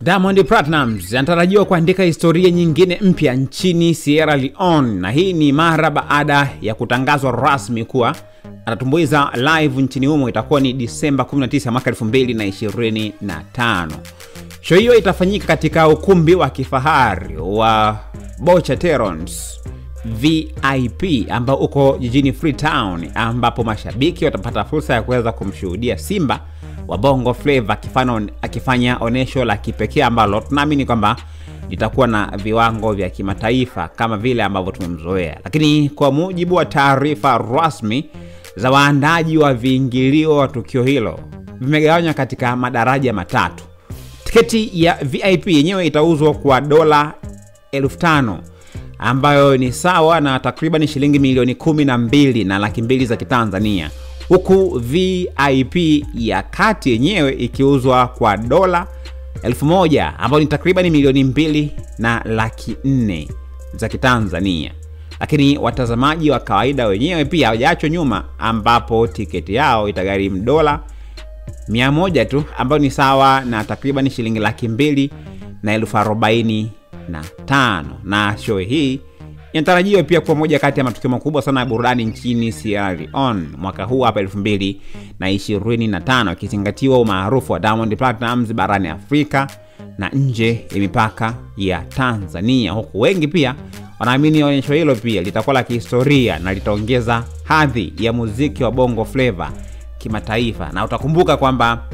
Diamond Platnumz anatarajiwa kuandika historia nyingine mpya nchini Sierra Leone, na hii ni mara baada ya kutangazwa rasmi kuwa atatumbuiza live nchini humo. Itakuwa ni Disemba 19 mwaka 2025. Show hiyo itafanyika katika ukumbi wa kifahari wa Bocha Terrons VIP ambao uko jijini Freetown, ambapo mashabiki watapata fursa ya kuweza kumshuhudia Simba wa Bongo Flava akifanya onesho la kipekee ambalo tunaamini kwamba litakuwa na viwango vya kimataifa kama vile ambavyo tumemzoea. Lakini kwa mujibu wa taarifa rasmi za waandaji wa viingilio wa tukio hilo, vimegawanywa katika madaraja matatu. Tiketi ya VIP yenyewe itauzwa kwa $5,000 ambayo ni sawa na takriban shilingi milioni 12 na laki mbili za Kitanzania, huku VIP ya kati yenyewe ikiuzwa kwa $1,000 ambayo ni takriban milioni 2 na laki 4 za Kitanzania. Lakini watazamaji wa kawaida wenyewe pia hawajaachwa nyuma, ambapo tiketi yao itagharimu $100 tu, ambayo ni sawa na takriban shilingi laki 2 na 45,000. Na show hii inatarajiwa pia kuwa moja kati ya matukio makubwa sana ya burudani nchini Sierra Leone mwaka huu hapa 2025, ikizingatiwa umaarufu wa Diamond Platnumz barani Afrika na nje ya mipaka ya Tanzania, huku wengi pia wanaamini onyesho hilo pia litakuwa la kihistoria na litaongeza hadhi ya muziki wa Bongo Flava kimataifa. Na utakumbuka kwamba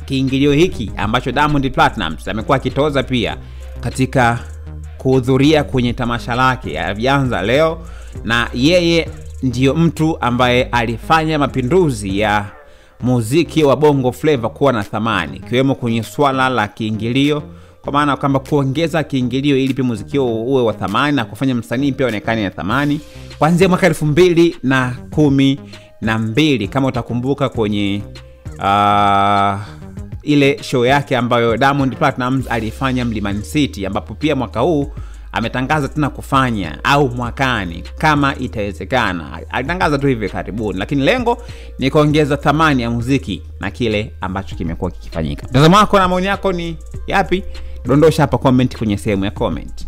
kiingilio hiki ambacho Diamond Platnumz amekuwa akitoza pia katika kuhudhuria kwenye tamasha lake alianza leo, na yeye ndiyo mtu ambaye alifanya mapinduzi ya muziki wa Bongo Flava kuwa na thamani, kiwemo kwenye swala la kiingilio, kwa maana kwamba kuongeza kiingilio ili pia muziki uwe wa thamani na kufanya msanii pia aonekane na thamani, kuanzia mwaka 2012 kama utakumbuka kwenye ile show yake ambayo Diamond Platnumz alifanya Mlimani City, ambapo pia mwaka huu ametangaza tena kufanya, au mwakani kama itawezekana. Alitangaza tu hivi karibuni, lakini lengo ni kuongeza thamani ya muziki na kile ambacho kimekuwa kikifanyika. Mtazamo wako na maoni yako ni yapi? Dondosha hapa comment kwenye sehemu ya comment.